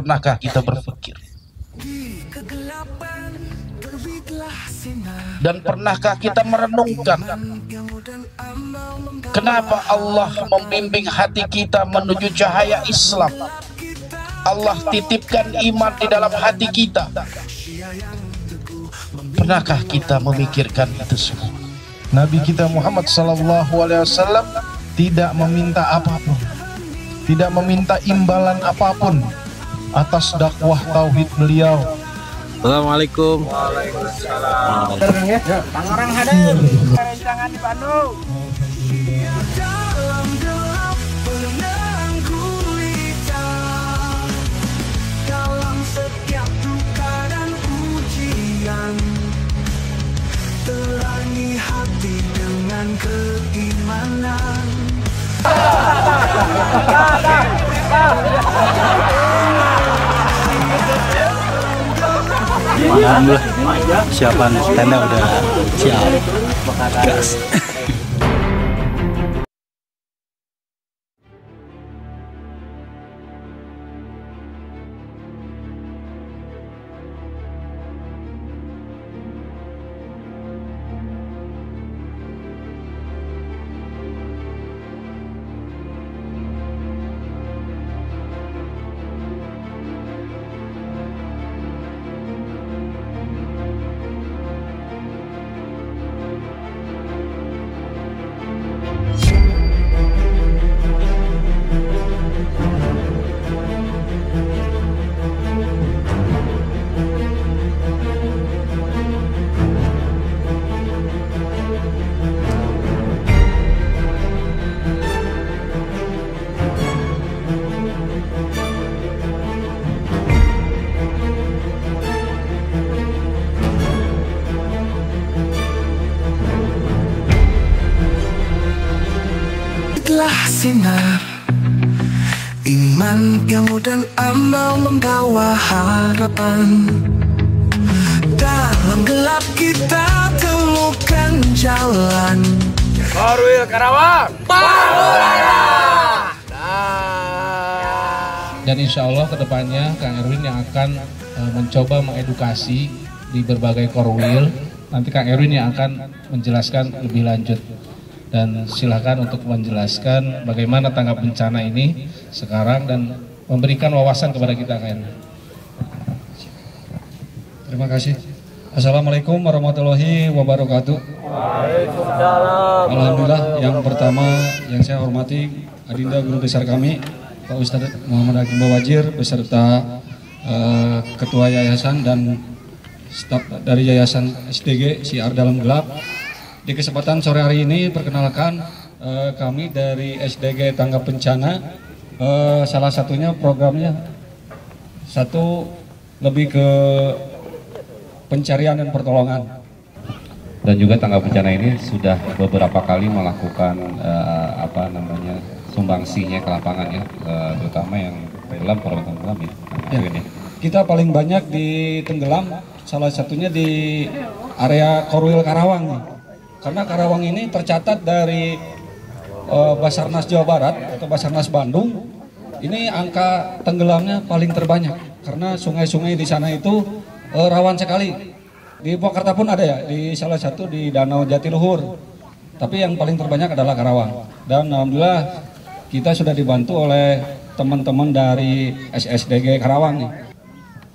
pernahkah kita berpikir? Dan pernahkah kita merenungkan kenapa Allah membimbing hati kita menuju cahaya Islam? Allah titipkan iman di dalam hati kita. Pernahkah kita memikirkan itu semua? Nabi kita Muhammad SAW tidak meminta apapun, tidak meminta imbalan apapun atas dakwah tauhid beliau. Assalamualaikum. Waalaikumsalam. Tangerang hadir. Rencangan di Bandung. Dalam gelap benang gulita, dalam setiap duka dan ujian, terangi hati dengan keimanan. Alhamdulillah, siapan tenda udah siap. Gas. Sinar iman, ilmu dan amal membawa harapan. Dalam gelap kita temukan jalan. Korwil Karawang, Dan insya Allah kedepannya Kang Erwin yang akan mencoba mengedukasi di berbagai korwil. Nanti Kang Erwin yang akan menjelaskan lebih lanjut. Dan silakan untuk menjelaskan bagaimana tanggap bencana ini sekarang dan memberikan wawasan kepada kita, Kang Erwin. Terima kasih. Assalamualaikum warahmatullahi wabarakatuh. Waalaikumsalam. Alhamdulillah, yang pertama yang saya hormati Adinda Guru Besar kami Pak Ustadz Muhammad Hakim Bawajir beserta Ketua Yayasan dan staf dari Yayasan SDG Siar Dalam Gelap. Di kesempatan sore hari ini perkenalkan kami dari SDG Tanggap Bencana, salah satunya programnya satu lebih ke pencarian dan pertolongan. Dan juga Tanggap Bencana ini sudah beberapa kali melakukan sumbangsinya ke lapangan ya, terutama yang tenggelam, korban tenggelam ya. Kita paling banyak di tenggelam, salah satunya di area Korwil Karawang nih. Karena Karawang ini tercatat dari Basarnas Jawa Barat atau Basarnas Bandung, ini angka tenggelamnya paling terbanyak karena sungai-sungai di sana itu rawan sekali. Di Purwakarta pun ada ya, di salah satu di Danau Jatiluhur. Tapi yang paling terbanyak adalah Karawang. Dan alhamdulillah kita sudah dibantu oleh teman-teman dari SSDG Karawang nih.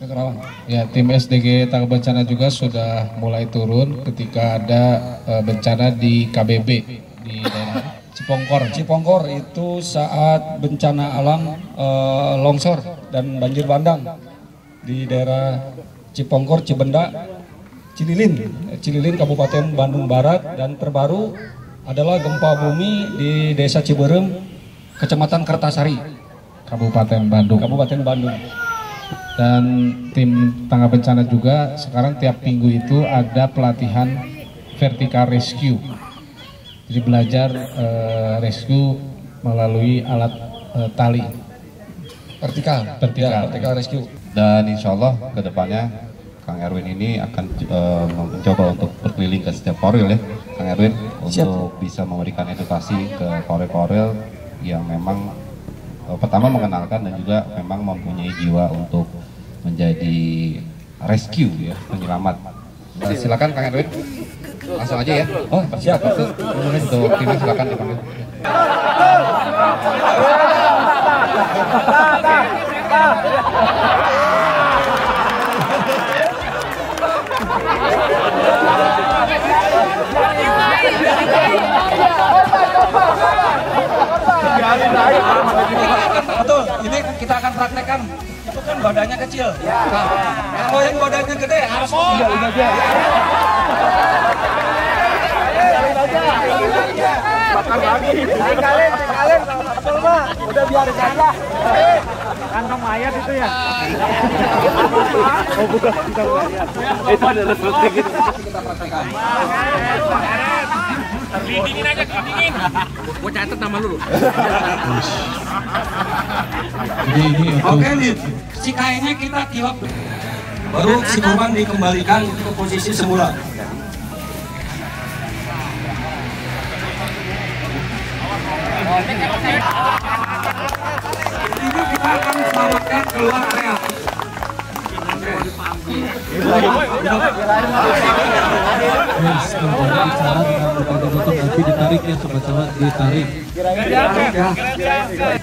Karawang. Ya, tim SDG Tanggap Bencana juga sudah mulai turun ketika ada bencana di KBB di daerah Cipongkor. Cipongkor itu saat bencana alam longsor dan banjir bandang di daerah Cipongkor, Cibenda, Cililin, Kabupaten Bandung Barat, dan terbaru adalah gempa bumi di Desa Ciberem, Kecamatan Kertasari, Kabupaten Bandung. Dan tim Tanggap Bencana juga sekarang tiap minggu itu ada pelatihan vertical rescue. Jadi belajar rescue melalui alat tali. Vertical rescue. Dan insya Allah kedepannya Kang Erwin ini akan mencoba untuk berkeliling ke setiap korwil ya, Kang Erwin, untuk bisa memberikan edukasi ke korwil-korwil yang memang pertama mengenalkan dan juga memang mempunyai jiwa untuk menjadi rescue ya, penyelamat. Silakan Kang Erwin, langsung aja ya. Oh siap. Untuk timnya silakan dipanggil. Betul, ini kita akan praktekkan. Itu kan badannya kecil. Nah, kalau yang badannya gede harus tinggalin aja. Bakar lagi. Tinggalin kalau betul mah. Udah biarin aja. Kantong mayat itu ya. Oh bukan kantong mayat. Itu adalah praktek kita praktekkan. Kelindingin aja, kelindingin. Gua catat nama lu. Oke nih, si kainnya kita tilap. Baru si korban dikembalikan ke posisi semula. Ini kita akan selamatkan keluar area. Nanti ditarik ya sobat-sobat, ditarik.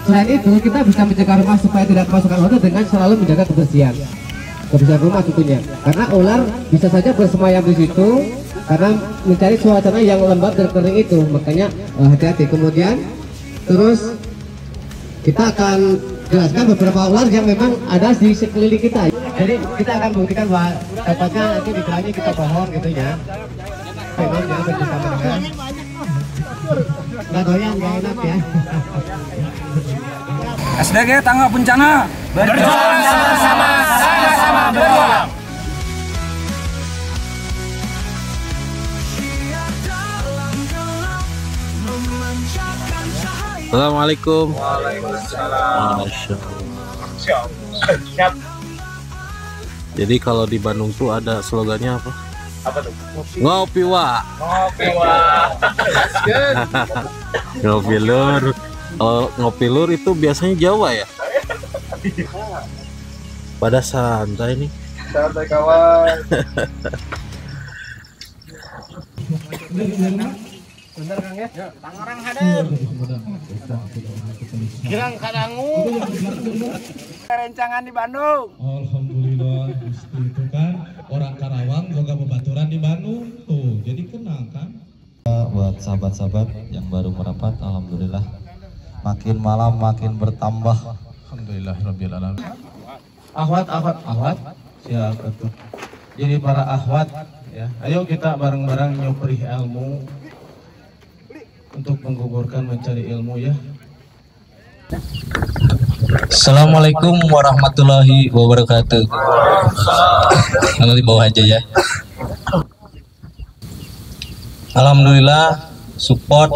Selain itu kita bisa mencegah rumah supaya tidak kemasukan ular dengan selalu menjaga kebersihan rumah tentunya, karena ular bisa saja bersemayam di situ karena mencari suasana yang lembab dan kering itu, makanya hati-hati. Kemudian terus kita akan jelaskan beberapa ular yang memang ada di sekeliling kita. Jadi kita akan buktikan bahwa tepatnya nanti di belakangnya kita pohon gitu ya. Memang jangan bersama dengan nggak goyang, nggak enak ya. SDG Tanggap Bencana berjuang sama-sama, sama-sama berjuang. Assalamualaikum. Waalaikumsalam. Siap. Jadi kalau di Bandung tuh ada slogannya apa? Apa tuh? Ngopi wa. Ngopi wah. Ngopi lur. Kalau ngopi lur itu biasanya Jawa ya? Pada santai nih. Santai kawan. Bener Kang ya? Tangerang hadir. Girang kadangu. Rencangan di Bandung. Alhamdulillah, itu kan orang Karawang juga bebaturan di Bandung tuh, jadi kenal kan. Buat sahabat-sahabat yang baru merapat, alhamdulillah makin malam makin bertambah. Alhamdulillahirabbil alamin. Ahwat siap betul. Jadi para ahwat ya, ayo kita bareng-bareng nyupri ilmu untuk menggugurkan mencari ilmu ya. Assalamualaikum warahmatullahi wabarakatuh. Kalau di bawah aja ya. Alhamdulillah support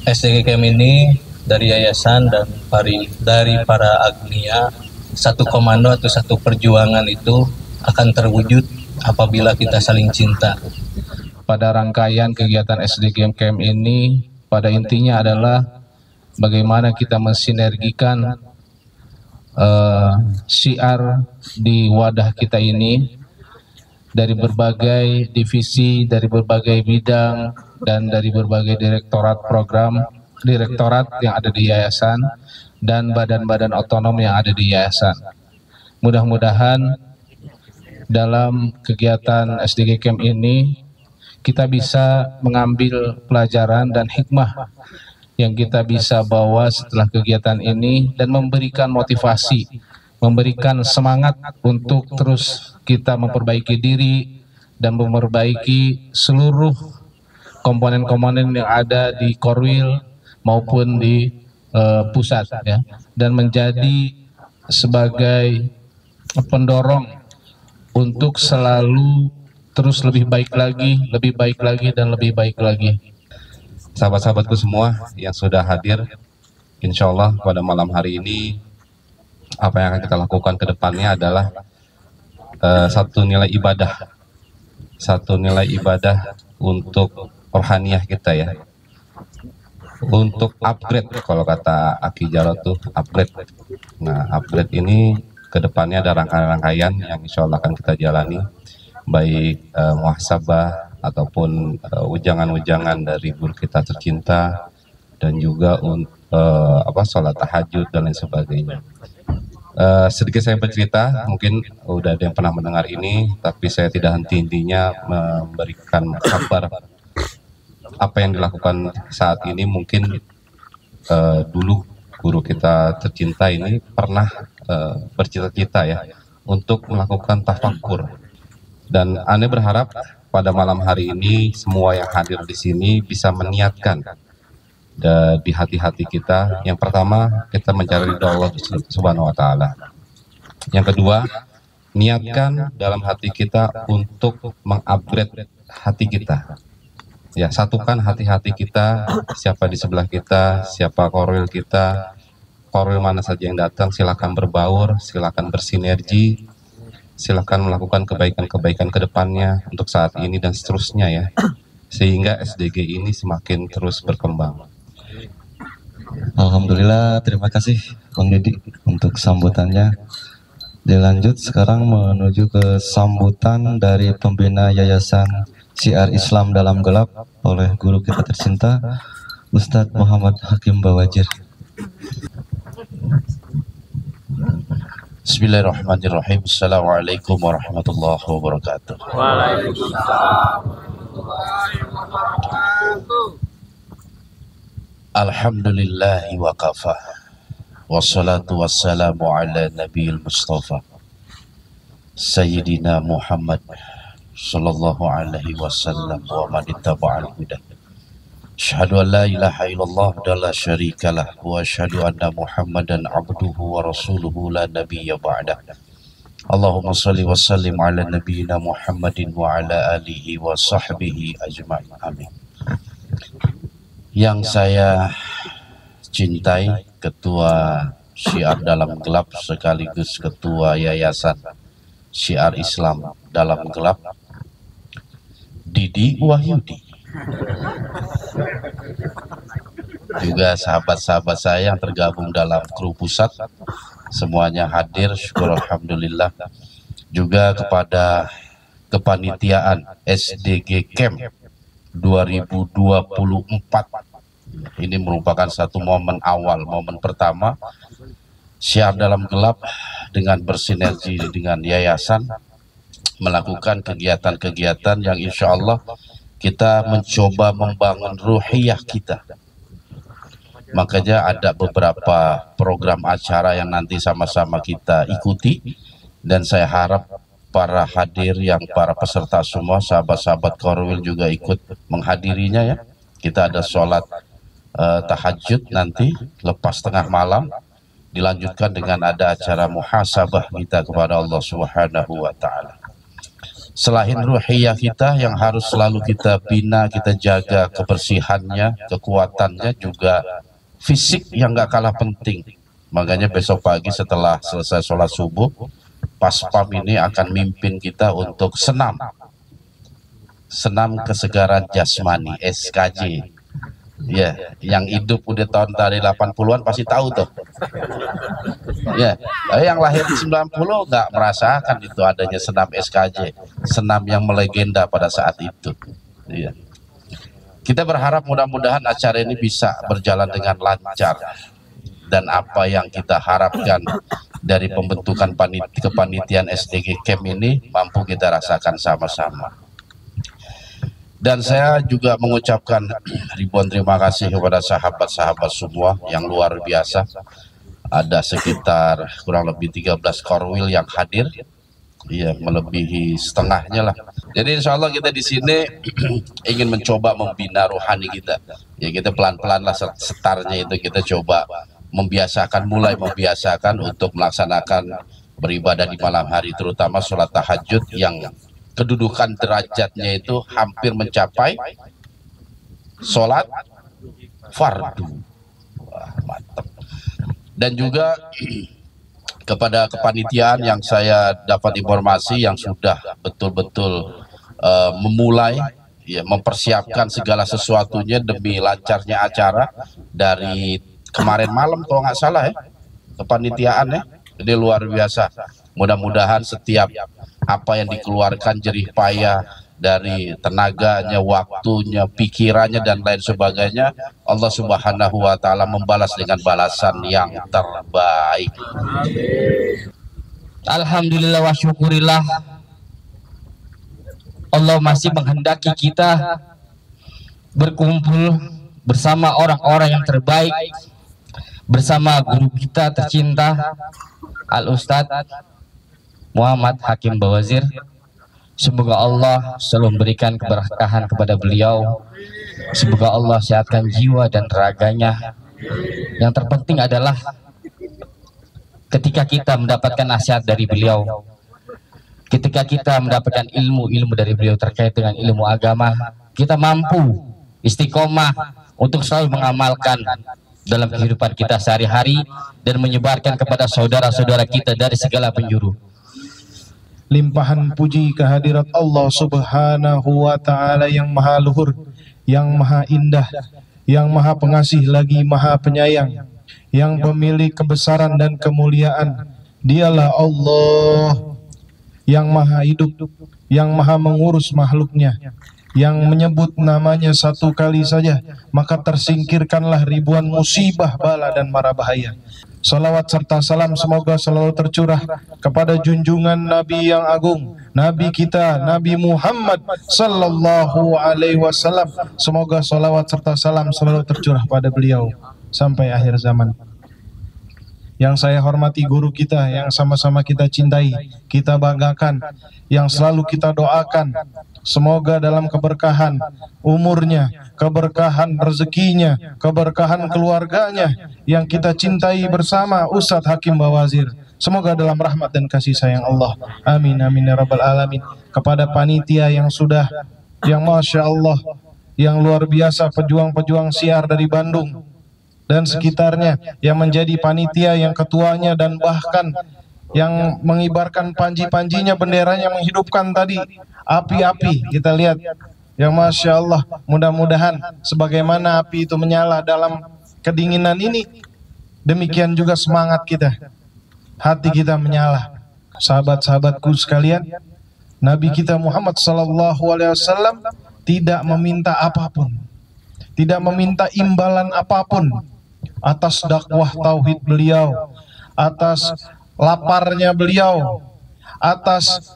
SDG Camp ini dari yayasan dan dari para agnia. Satu komando atau satu perjuangan itu akan terwujud apabila kita saling cinta. Pada rangkaian kegiatan SDG Camp ini, pada intinya adalah bagaimana kita mensinergikan syiar di wadah kita ini dari berbagai divisi, dari berbagai bidang, dan dari berbagai direktorat program, direktorat yang ada di yayasan, dan badan-badan otonom yang ada di yayasan. Mudah-mudahan dalam kegiatan SDG Camp ini kita bisa mengambil pelajaran dan hikmah yang kita bisa bawa setelah kegiatan ini dan memberikan motivasi, memberikan semangat untuk terus kita memperbaiki diri dan memperbaiki seluruh komponen-komponen yang ada di Korwil maupun di pusat ya, dan menjadi sebagai pendorong untuk selalu terus lebih baik lagi, dan lebih baik lagi. Sahabat-sahabatku semua yang sudah hadir, insya Allah pada malam hari ini apa yang akan kita lakukan ke depannya adalah satu nilai ibadah untuk rohaniah kita ya. untuk upgrade, kalau kata Aki Jarot tuh upgrade. Nah, upgrade ini kedepannya ada rangkaian-rangkaian yang insya Allah akan kita jalani, baik muhasabah ataupun ujangan-ujangan dari guru kita tercinta, dan juga sholat tahajud dan lain sebagainya. Sedikit saya bercerita, mungkin udah ada yang pernah mendengar ini, tapi saya tidak henti-hentinya memberikan kabar apa yang dilakukan saat ini. Mungkin dulu guru kita tercinta ini pernah bercita-cita ya untuk melakukan tafakur, dan Ane berharap pada malam hari ini semua yang hadir di sini bisa meniatkan di hati-hati kita. Yang pertama, kita mencari ridha Allah Subhanahu wa Ta'ala. Yang kedua, niatkan dalam hati kita untuk mengupgrade hati kita. Ya, satukan hati-hati kita, siapa di sebelah kita, siapa korwil kita, korwil mana saja yang datang, silakan berbaur, silakan bersinergi, silakan melakukan kebaikan-kebaikan ke depannya untuk saat ini dan seterusnya ya, sehingga SDG ini semakin terus berkembang. Alhamdulillah, terima kasih Bang Didi untuk sambutannya. Dilanjut sekarang menuju ke sambutan dari pembina Yayasan Syiar Islam Dalam Gelap oleh guru kita tercinta Ustadz Muhammad Hakim Bawajir. Bismillahirrahmanirrahim. Assalamualaikum warahmatullahi wabarakatuh. Waalaikumsalam. Alhamdulillahi wa kafa, wassalatu wassalamu ala nabiyil mustafa Sayyidina Muhammad sallallahu alaihi wasallam wa man ittaba'al huda. Asyhadu an la ilaha illallah wa la syarikalah, wa asyhadu anna Muhammadan abduhu wa rasuluhu la nabiyya ba'dah. Allahumma salli wa sallim ala nabiyyina Muhammadin wa ala alihi wa sahbihi ajma'in. Amin. Yang saya cintai, Ketua Syiar Dalam Gelap sekaligus Ketua Yayasan Syiar Islam Dalam Gelap, Didi Wahyudi. Juga sahabat-sahabat saya yang tergabung dalam kru pusat, semuanya hadir, syukur alhamdulillah. Juga kepada kepanitiaan SDG Camp 2024. Ini merupakan satu momen awal, momen pertama Syiar Dalam Gelap dengan bersinergi dengan yayasan melakukan kegiatan-kegiatan yang insya Allah kita mencoba membangun ruhiyah kita. Makanya ada beberapa program acara yang nanti sama-sama kita ikuti, dan saya harap para hadir yang para peserta semua, sahabat-sahabat Korwil juga ikut menghadirinya ya. Kita ada sholat tahajud nanti lepas tengah malam, dilanjutkan dengan ada acara muhasabah kita kepada Allah Subhanahu wa Ta'ala. Selain ruhiyah kita yang harus selalu kita bina, kita jaga kebersihannya, kekuatannya, juga fisik yang gak kalah penting. Makanya besok pagi setelah selesai sholat subuh, Paspam ini akan mimpin kita untuk senam kesegaran jasmani, SKJ. Ya, yang hidup udah tahun dari 80-an pasti tahu tuh. Ya, yang lahir di 90 nggak merasakan itu adanya senam SKJ, senam yang melegenda pada saat itu. Ya. Kita berharap mudah-mudahan acara ini bisa berjalan dengan lancar, dan apa yang kita harapkan dari pembentukan kepanitiaan SDG Camp ini mampu kita rasakan sama-sama. Dan saya juga mengucapkan ribuan terima kasih kepada sahabat-sahabat semua yang luar biasa. Ada sekitar kurang lebih 13 korwil yang hadir, ya melebihi setengahnya lah. Jadi insya Allah kita di sini ingin mencoba membina rohani kita. Ya kita pelan-pelan lah setarnya itu kita coba mulai membiasakan untuk melaksanakan beribadah di malam hari, terutama sholat tahajud yang kedudukan derajatnya itu hampir mencapai sholat fardu. Wah, mantap. Dan juga kepada kepanitiaan yang saya dapat informasi yang sudah betul-betul memulai ya mempersiapkan segala sesuatunya demi lancarnya acara dari kemarin malam kalau nggak salah ya, kepanitiaan ya. Jadi luar biasa. Mudah-mudahan setiap apa yang dikeluarkan jerih payah dari tenaganya, waktunya, pikirannya dan lain sebagainya, Allah Subhanahu wa taala membalas dengan balasan yang terbaik. Alhamdulillah wa syukurillah, Allah masih menghendaki kita berkumpul bersama orang-orang yang terbaik, bersama guru kita tercinta Al-Ustadz Muhammad Hakim Bawazir. Semoga Allah selalu memberikan keberkahan kepada beliau. Semoga Allah sehatkan jiwa dan raganya. Yang terpenting adalah ketika kita mendapatkan nasihat dari beliau, ketika kita mendapatkan ilmu-ilmu dari beliau terkait dengan ilmu agama, kita mampu istiqomah untuk selalu mengamalkan dalam kehidupan kita sehari-hari dan menyebarkan kepada saudara-saudara kita dari segala penjuru. Limpahan puji kehadirat Allah Subhanahu wa ta'ala yang maha luhur, yang maha indah, yang maha pengasih lagi maha penyayang, yang pemilik kebesaran dan kemuliaan. Dialah Allah yang maha hidup, yang maha mengurus makhluknya, yang menyebut namanya satu kali saja maka tersingkirkanlah ribuan musibah, bala dan mara bahaya. Salawat serta salam semoga selalu tercurah kepada junjungan Nabi yang agung, Nabi kita Nabi Muhammad sallallahu alaihi wasallam. Semoga salawat serta salam selalu tercurah pada beliau sampai akhir zaman. Yang saya hormati guru kita, yang sama-sama kita cintai, kita banggakan, yang selalu kita doakan, semoga dalam keberkahan umurnya, keberkahan rezekinya, keberkahan keluarganya yang kita cintai bersama Ustadz Hakim Bawazir, semoga dalam rahmat dan kasih sayang Allah. Amin amin ya rabbal alamin. Kepada panitia yang sudah, yang masya Allah, yang luar biasa, pejuang-pejuang siar dari Bandung dan sekitarnya, yang menjadi panitia, yang ketuanya, dan bahkan yang mengibarkan panji-panjinya, benderanya, menghidupkan tadi api-api. Kita lihat, yang masya Allah, mudah-mudahan sebagaimana api itu menyala dalam kedinginan ini, demikian juga semangat kita, hati kita menyala. Sahabat-sahabatku sekalian, Nabi kita Muhammad SAW tidak meminta apapun, tidak meminta imbalan apapun atas dakwah tauhid beliau, atas laparnya beliau, atas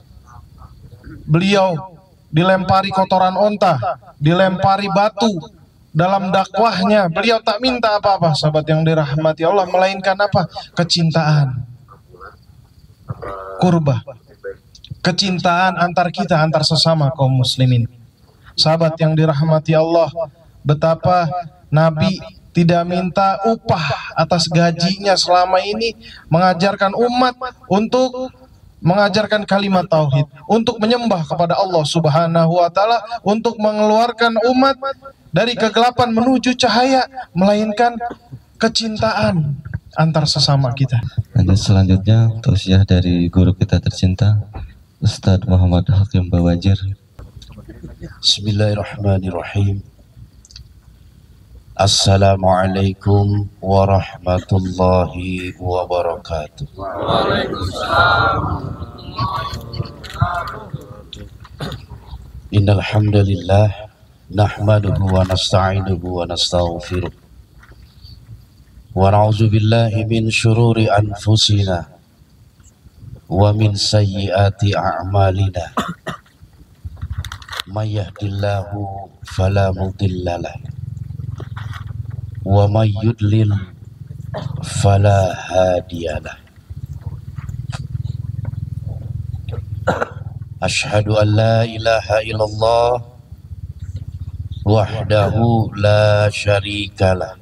beliau dilempari kotoran onta, dilempari batu dalam dakwahnya. Beliau tak minta apa-apa, sahabat yang dirahmati Allah, melainkan apa? Kecintaan, kurba, kecintaan antar kita, antar sesama kaum muslimin. Sahabat yang dirahmati Allah, betapa Nabi tidak minta upah atas gajinya selama ini mengajarkan umat untuk mengajarkan kalimat tauhid, untuk menyembah kepada Allah Subhanahu wa taala, untuk mengeluarkan umat dari kegelapan menuju cahaya, melainkan kecintaan antar sesama kita. Lanjut selanjutnya tausiah dari guru kita tercinta Ustadz Muhammad Hakim Bawazir. Bismillahirrahmanirrahim. Assalamualaikum warahmatullahi wabarakatuh. Waalaikumsalam. Innal hamdalillah nahmaduhu wa nasta'inuhu wa nastaghfiruh. Wa na'udzu billahi min syururi anfusina wa min sayyiati a'malina. May yahdihillahu fala mudilla lahu wa may yudlil fala hadiyalah. Asyhadu an la ilaha illallah wahdahu la syarikalah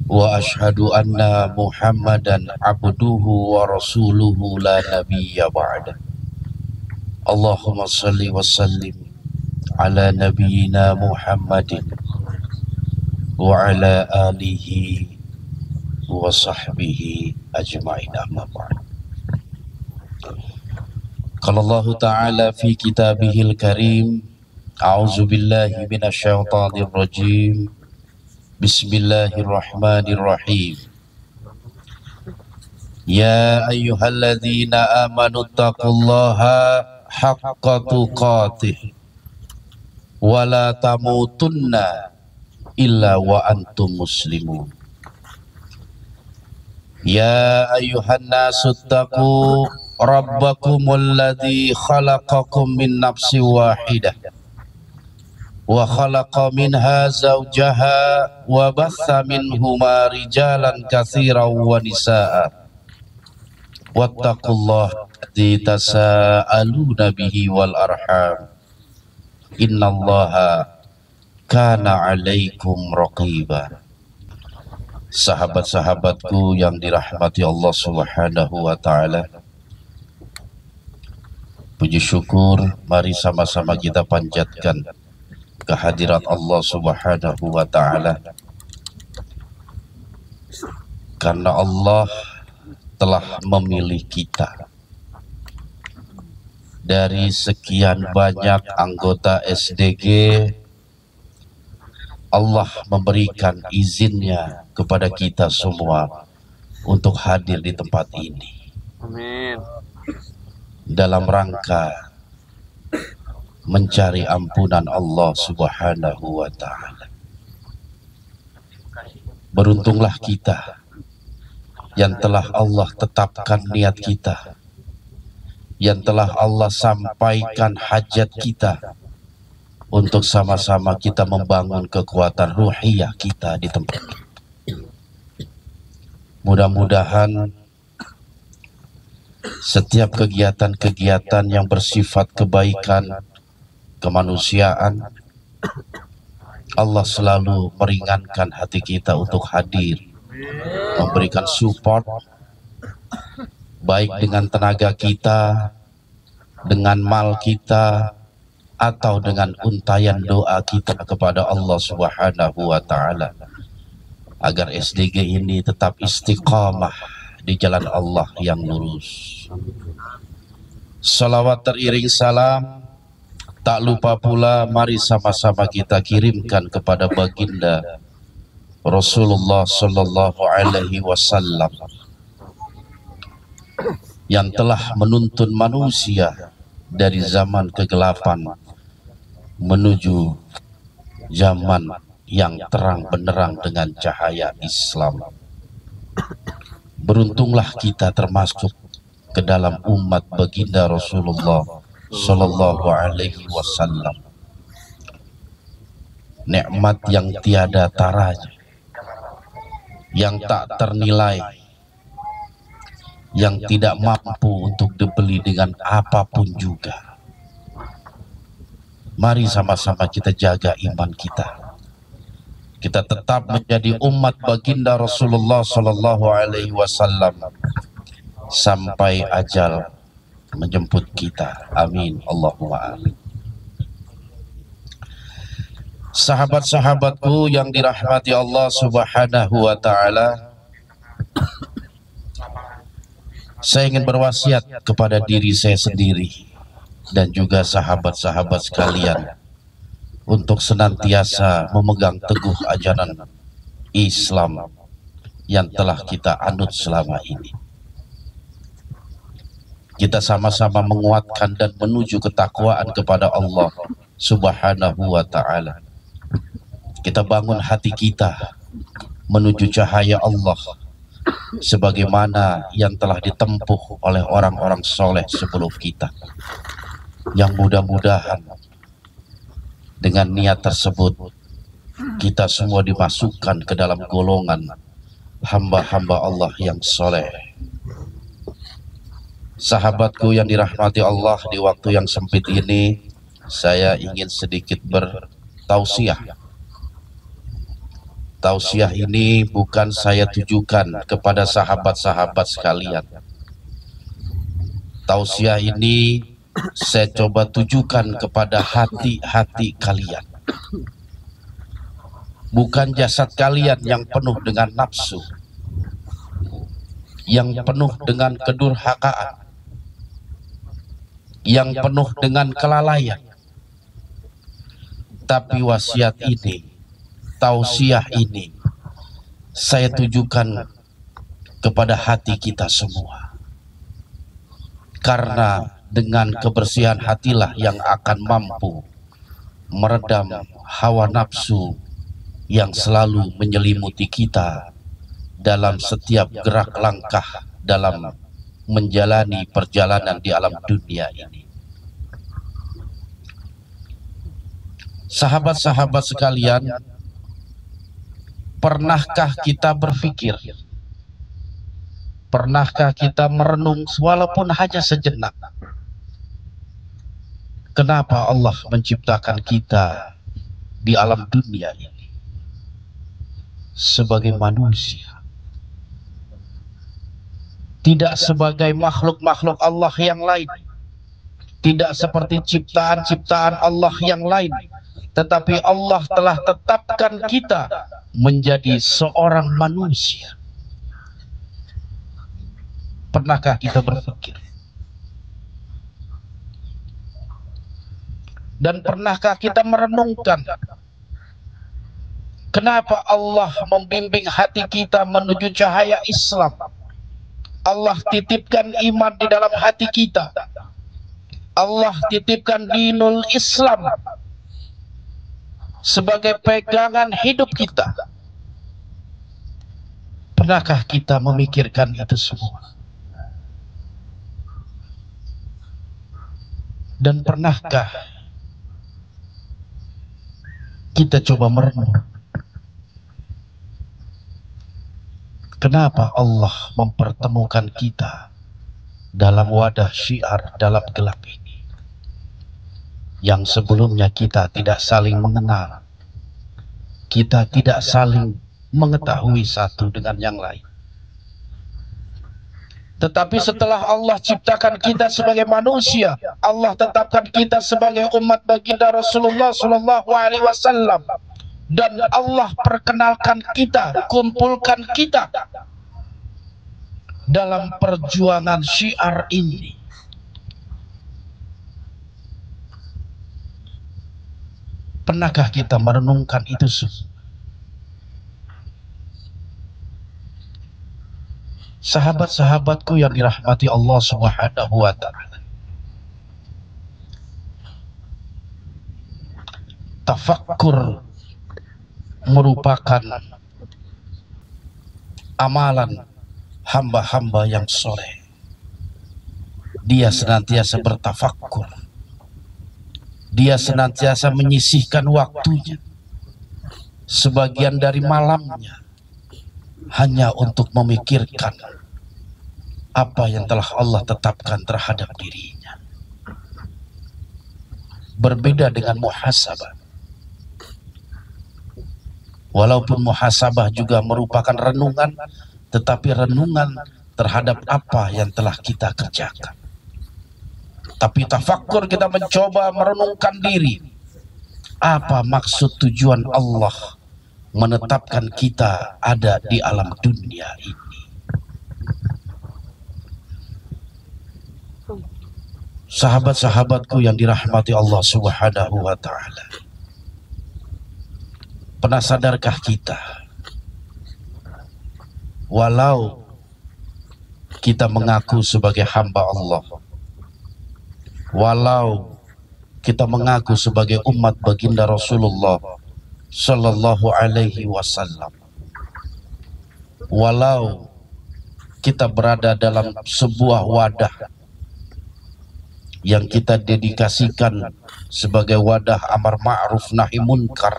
wa asyhadu anna Muhammadan abduhu wa rasuluhu la nabiyya ba'da. Allahumma salli wa sallim ala nabiyyina Muhammadin wa ala alihi wa sahbihi ajma'in, amma ba'd. Qala Allah Ta'ala fi kitabihil karim A'udzubillahi minasyaitonirrajim. Bismillahirrahmanirrahim. Ya ayyuhalladzina amanu taqullaha haqqa tuqatih wa la tamutunna illa wa antum muslimun. Ya ayyuhan nasu taqu rabbakumul ladzi khalaqakum min nafsin wahidah wa khalaqa minha zawjaha wa batha minhuma rijalan katsiran wa nisaa. Wattaqullaha alladzi tasaaluna bihi wal arham. Innallaha kana 'alaikum raqiba. Sahabat-sahabatku yang dirahmati Allah Subhanahu wa taala. Puji syukur mari sama-sama kita panjatkan kehadirat Allah Subhanahu wa taala. Karena Allah telah memilih kita dari sekian banyak anggota SDG. Allah memberikan izinnya kepada kita semua untuk hadir di tempat ini. Amin. Dalam rangka mencari ampunan Allah Subhanahu wa taala. Beruntunglah kita yang telah Allah tetapkan niat kita, yang telah Allah sampaikan hajat kita untuk sama-sama kita membangun kekuatan ruhiyah kita di tempat ini. Mudah-mudahan setiap kegiatan-kegiatan yang bersifat kebaikan, kemanusiaan, Allah selalu meringankan hati kita untuk hadir, memberikan support, baik dengan tenaga kita, dengan mal kita, atau dengan untayan doa kita kepada Allah Subhanahu wa taala, agar SDG ini tetap istiqamah di jalan Allah yang lurus. Salawat teriring salam, tak lupa pula mari sama-sama kita kirimkan kepada baginda Rasulullah sallallahu alaihi wasallam yang telah menuntun manusia dari zaman kegelapan menuju zaman yang terang benderang dengan cahaya Islam. Beruntunglah kita termasuk ke dalam umat baginda Rasulullah sallallahu alaihi wasallam. Nikmat yang tiada taranya, yang tak ternilai, yang tidak mampu untuk dibeli dengan apapun juga. Mari sama-sama kita jaga iman kita. Kita tetap menjadi umat baginda Rasulullah sallallahu alaihi wasallam sampai ajal menjemput kita. Amin. Allahumma amin. Sahabat-sahabatku yang dirahmati Allah Subhanahu wa taala, saya ingin berwasiat kepada diri saya sendiri dan juga sahabat-sahabat sekalian untuk senantiasa memegang teguh ajaran Islam yang telah kita anut selama ini. Kita sama-sama menguatkan dan menuju ketakwaan kepada Allah Subhanahu wa taala. Kita bangun hati kita menuju cahaya Allah sebagaimana yang telah ditempuh oleh orang-orang soleh sebelum kita. Yang mudah-mudahan dengan niat tersebut kita semua dimasukkan ke dalam golongan hamba-hamba Allah yang soleh. Sahabatku yang dirahmati Allah, di waktu yang sempit ini saya ingin sedikit bertausiah. Tausiah ini bukan saya tujukan kepada sahabat-sahabat sekalian. Tausiah ini saya coba tujukan kepada hati-hati kalian. Bukan jasad kalian yang penuh dengan nafsu, yang penuh dengan kedurhakaan, yang penuh dengan kelalaian, Tapi wasiat ini, tausiah ini, saya tujukan kepada hati kita semua. Karena dengan kebersihan hatilah yang akan mampu meredam hawa nafsu yang selalu menyelimuti kita dalam setiap gerak langkah dalam menjalani perjalanan di alam dunia ini. Sahabat-sahabat sekalian, pernahkah kita berpikir, pernahkah kita merenung walaupun hanya sejenak, kenapa Allah menciptakan kita di alam dunia ini sebagai manusia, tidak sebagai makhluk-makhluk Allah yang lain, tidak seperti ciptaan-ciptaan Allah yang lain, tetapi Allah telah tetapkan kita menjadi seorang manusia. Pernahkah kita berpikir? Dan pernahkah kita merenungkan kenapa Allah membimbing hati kita menuju cahaya Islam? Allah titipkan iman di dalam hati kita. Allah titipkan dinul Islam sebagai pegangan hidup kita. Pernahkah kita memikirkan itu semua? Dan pernahkah kita coba merenung kenapa Allah mempertemukan kita dalam wadah syiar dalam gelap ini, yang sebelumnya kita tidak saling mengenal, kita tidak saling mengetahui satu dengan yang lain. Tetapi setelah Allah ciptakan kita sebagai manusia, Allah tetapkan kita sebagai umat baginda Rasulullah SAW, dan Allah perkenalkan kita, kumpulkan kita dalam perjuangan syiar ini. Pernahkah kita merenungkan itu semua? Sahabat-sahabatku yang dirahmati Allah Subhanahu wa ta'ala, tafakkur merupakan amalan hamba-hamba yang soleh. Dia senantiasa bertafakkur, dia senantiasa menyisihkan waktunya, sebagian dari malamnya, hanya untuk memikirkan apa yang telah Allah tetapkan terhadap dirinya. Berbeda dengan muhasabah. Walaupun muhasabah juga merupakan renungan, tetapi renungan terhadap apa yang telah kita kerjakan. Tapi tafakkur, kita mencoba merenungkan diri. Apa maksud tujuan Allah menetapkan kita ada di alam dunia ini? Sahabat-sahabatku yang dirahmati Allah Subhanahu wa ta'ala, pernah sadarkah kita, walau kita mengaku sebagai hamba Allah, walau kita mengaku sebagai umat baginda Rasulullah Sallallahu Alaihi Wasallam, walau kita berada dalam sebuah wadah yang kita dedikasikan sebagai wadah amar ma'ruf nahi munkar,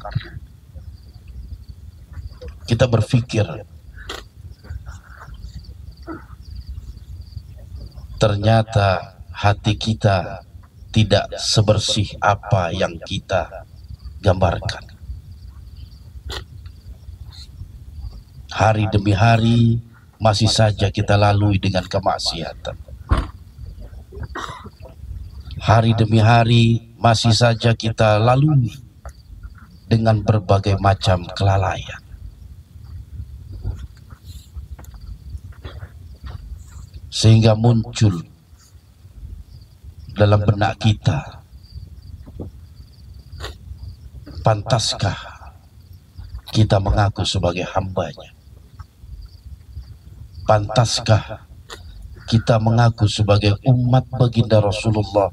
kita berpikir ternyata hati kita tidak sebersih apa yang kita gambarkan. Hari demi hari masih saja kita lalui dengan kemaksiatan. Hari demi hari masih saja kita lalui dengan berbagai macam kelalaian. Sehingga muncul dalam benak kita pantaskah kita mengaku sebagai hambanya? Pantaskah kita mengaku sebagai umat baginda Rasulullah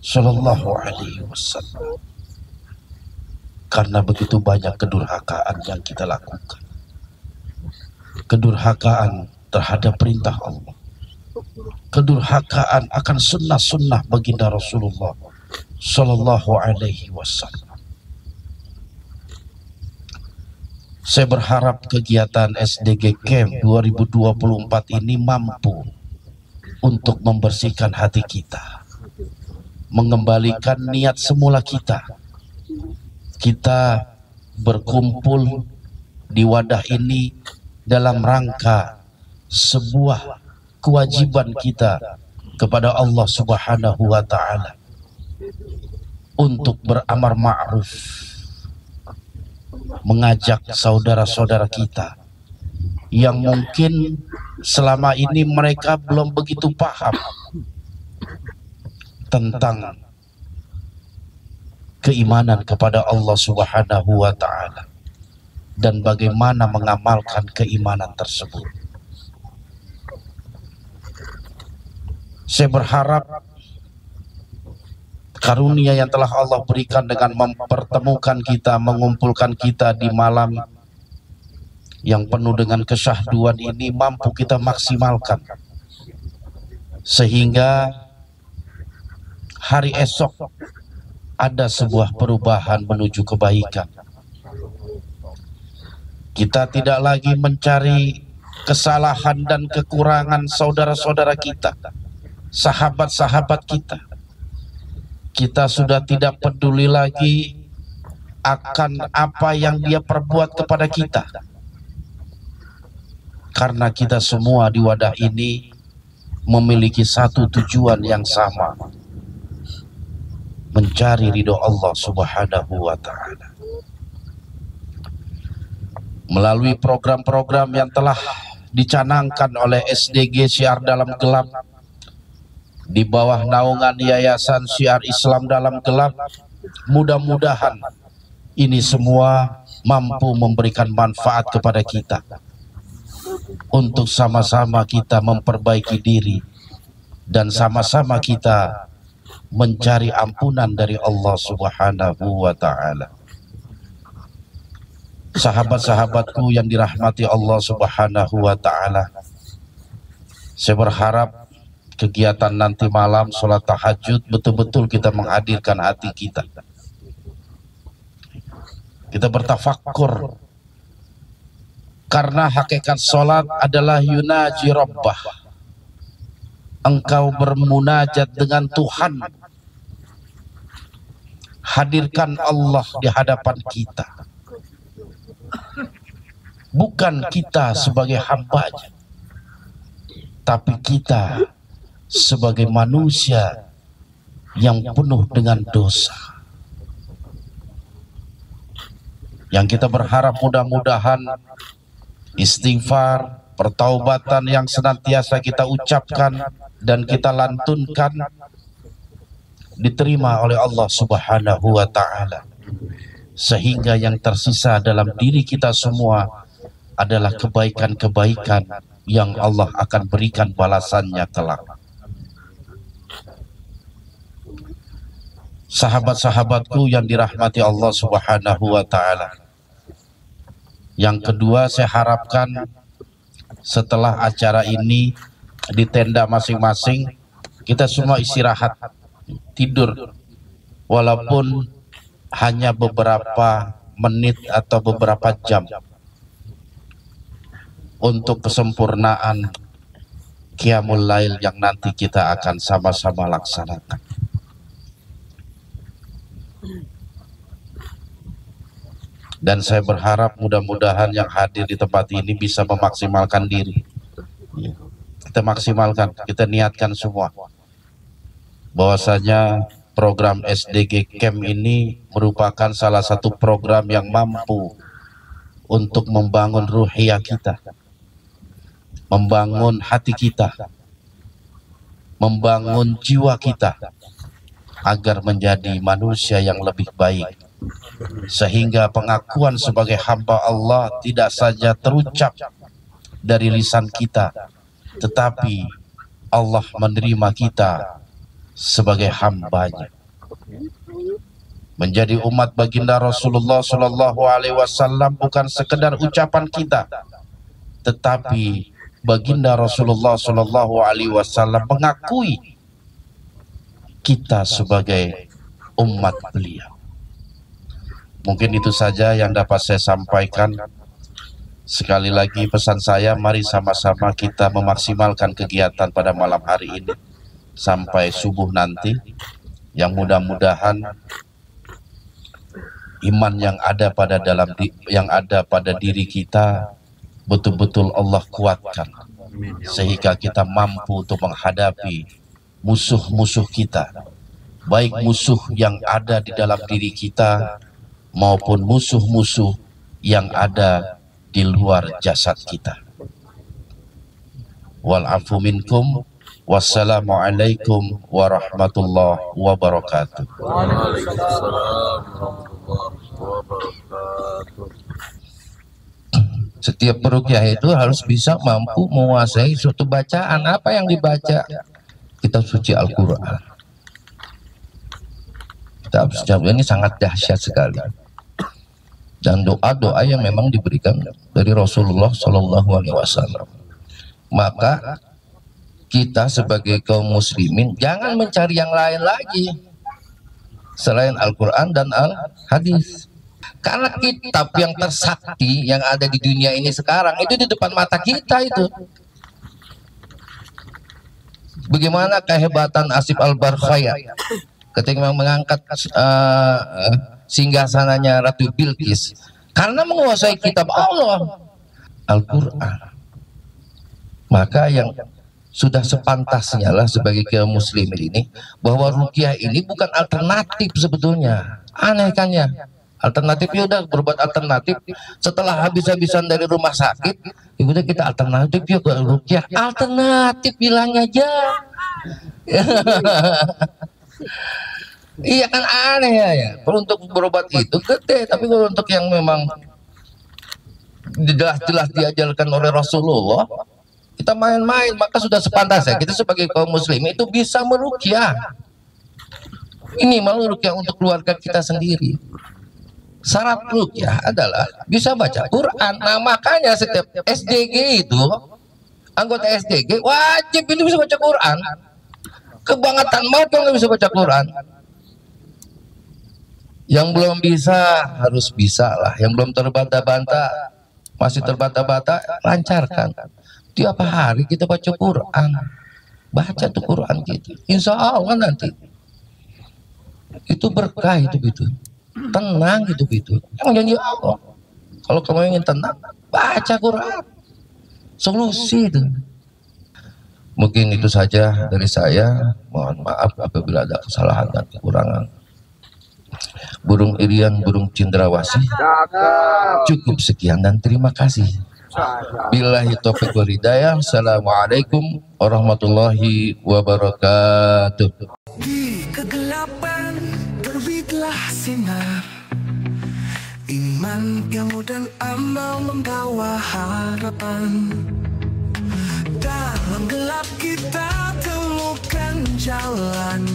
Shallallahu Alaihi Wasallam? Karena begitu banyak kedurhakaan yang kita lakukan, kedurhakaan terhadap perintah Allah, kedurhakaan akan sunnah-sunnah baginda Rasulullah Shallallahu Alaihi Wasallam. Saya berharap kegiatan SDG Camp 2024 ini mampu untuk membersihkan hati kita, mengembalikan niat semula kita. Kita berkumpul di wadah ini dalam rangka sebuah kewajiban kita kepada Allah Subhanahu wa Ta'ala untuk beramar ma'ruf, mengajak saudara-saudara kita yang mungkin selama ini mereka belum begitu paham tentang keimanan kepada Allah Subhanahu wa Ta'ala dan bagaimana mengamalkan keimanan tersebut. Saya berharap karunia yang telah Allah berikan dengan mempertemukan kita, mengumpulkan kita di malam yang penuh dengan kesyahduan ini mampu kita maksimalkan, sehingga hari esok ada sebuah perubahan menuju kebaikan. Kita tidak lagi mencari kesalahan dan kekurangan saudara-saudara kita, sahabat-sahabat kita. Kita sudah tidak peduli lagi akan apa yang dia perbuat kepada kita, karena kita semua di wadah ini memiliki satu tujuan yang sama, mencari ridho Allah Subhanahu wa Ta'ala. Melalui program-program yang telah dicanangkan oleh SDG Syiar Dalam Gelap di bawah naungan Yayasan Syiar Islam Dalam Gelap, mudah-mudahan ini semua mampu memberikan manfaat kepada kita untuk sama-sama kita memperbaiki diri dan sama-sama kita mencari ampunan dari Allah Subhanahu wa Ta'ala. Sahabat-sahabatku yang dirahmati Allah Subhanahu wa Ta'ala, saya berharap kegiatan nanti malam sholat tahajud betul-betul kita menghadirkan hati kita. Kita bertafakkur, karena hakikat sholat adalah yunaji Rabbah. Engkau bermunajat dengan Tuhan. Hadirkan Allah di hadapan kita, bukan kita sebagai hambanya, tapi kita sebagai manusia yang penuh dengan dosa. Yang kita berharap mudah-mudahan istighfar, pertaubatan yang senantiasa kita ucapkan dan kita lantunkan diterima oleh Allah Subhanahu wa Ta'ala, sehingga yang tersisa dalam diri kita semua adalah kebaikan-kebaikan yang Allah akan berikan balasannya kelak. Sahabat-sahabatku yang dirahmati Allah Subhanahu wa Ta'ala, yang kedua saya harapkan setelah acara ini di tenda masing-masing kita semua istirahat, tidur, walaupun hanya beberapa menit atau beberapa jam untuk kesempurnaan Qiyamul Lail yang nanti kita akan sama-sama laksanakan. Dan saya berharap mudah-mudahan yang hadir di tempat ini bisa memaksimalkan diri. Kita maksimalkan, kita niatkan semua bahwasanya program SDG Camp ini merupakan salah satu program yang mampu untuk membangun ruhiyah kita, membangun hati kita, membangun jiwa kita agar menjadi manusia yang lebih baik sehingga pengakuan sebagai hamba Allah tidak saja terucap dari lisan kita, tetapi Allah menerima kita sebagai hambanya. Menjadi umat baginda Rasulullah Shallallahu Alaihi Wasallam bukan sekedar ucapan kita, tetapi baginda Rasulullah Shallallahu Alaihi Wasallam mengakui kita sebagai umat beliau. Mungkin itu saja yang dapat saya sampaikan. Sekali lagi pesan saya, mari sama-sama kita memaksimalkan kegiatan pada malam hari ini sampai subuh nanti, yang mudah-mudahan iman yang ada pada diri kita betul-betul Allah kuatkan, sehingga kita mampu untuk menghadapi musuh-musuh kita, baik musuh yang ada di dalam diri kita maupun musuh-musuh yang ada di luar jasad kita. Wal afu minkum, wassalamualaikum warahmatullahi wabarakatuh. Setiap peruqyah itu harus bisa mampu menguasai suatu bacaan. Apa yang dibaca? Kitab suci Al-Quran. Kitab suci ini sangat dahsyat sekali, dan doa-doa yang memang diberikan dari Rasulullah Shallallahu Alaihi Wasallam. Maka kita sebagai kaum muslimin jangan mencari yang lain lagi selain Al-Quran dan Al-Hadis. Karena kitab yang tersakti yang ada di dunia ini sekarang itu di depan mata kita itu. Bagaimana kehebatan Asif Al-Barkhaya ketika mengangkat singgasananya Ratu Bilqis, karena menguasai kitab Allah, Al-Quran. Maka yang sudah sepantasnya lah sebagai kaum muslimin ini, bahwa ruqyah ini bukan alternatif sebetulnya. Aneh kan ya? Alternatifnya udah berbuat alternatif setelah habis-habisan dari rumah sakit, udah kita alternatif yuk ke ruqyah. Alternatif bilang aja. Iya kan aneh ya. Kalau untuk berobat itu gede, tapi kalau untuk yang memang jelas-jelas diajarkan oleh Rasulullah, kita main-main, maka sudah sepantasnya kita sebagai kaum muslim itu bisa meruqyah. Ini malu ruqyah untuk keluarga kita sendiri. Syarat ruqyah adalah bisa baca Quran. Nah makanya setiap SDG itu, anggota SDG wajib itu bisa baca Quran. Kebangetan banget kalau nggak bisa baca Quran. Yang belum bisa harus bisa lah. Yang belum terbata-bata, masih terbata-bata, lancarkan. Tiap hari kita baca Quran, baca tuh Quran kita. Insya Allah nanti itu berkah, itu tenang, itu yang janji Allah. Kalau kamu ingin tenang, baca Quran, solusi itu. Mungkin itu saja dari saya. Mohon maaf apabila ada kesalahan dan kekurangan. Burung Irian, burung cendrawasih, cukup sekian dan terima kasih. Billahi taufiq wal hidayah. Assalamualaikum warahmatullahi wabarakatuh. Di kegelapan terbitlah sinar, iman, ilmu dan amal membawa harapan. Dalam gelap kita temukan jalan,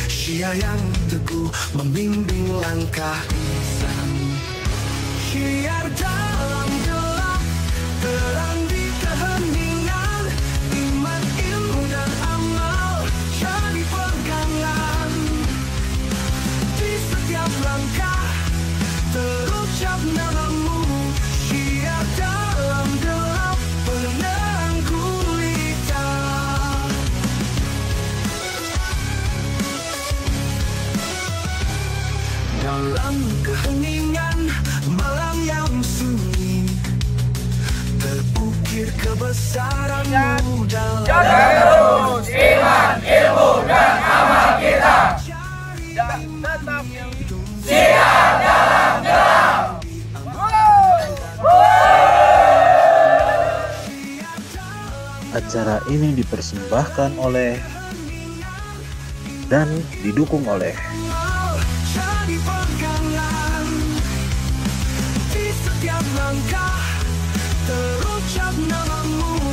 Syiah yang teguh membimbing langkah insan. Syiar dalam gelap, terang di keheningan, iman, ilmu dan amal jadi pegangan. Di setiap langkah terucap namamu, Syiar dalam gelap, penerang gulita. Dalam keheningan malam yang sunyi, terukir kebesaranmu dalam terus iman, ilmu dan amal kita. Dan tetap Syiar dalam gelap. Acara ini dipersembahkan oleh dan didukung oleh jadi pegangan. Di setiap langkah terucap namamu.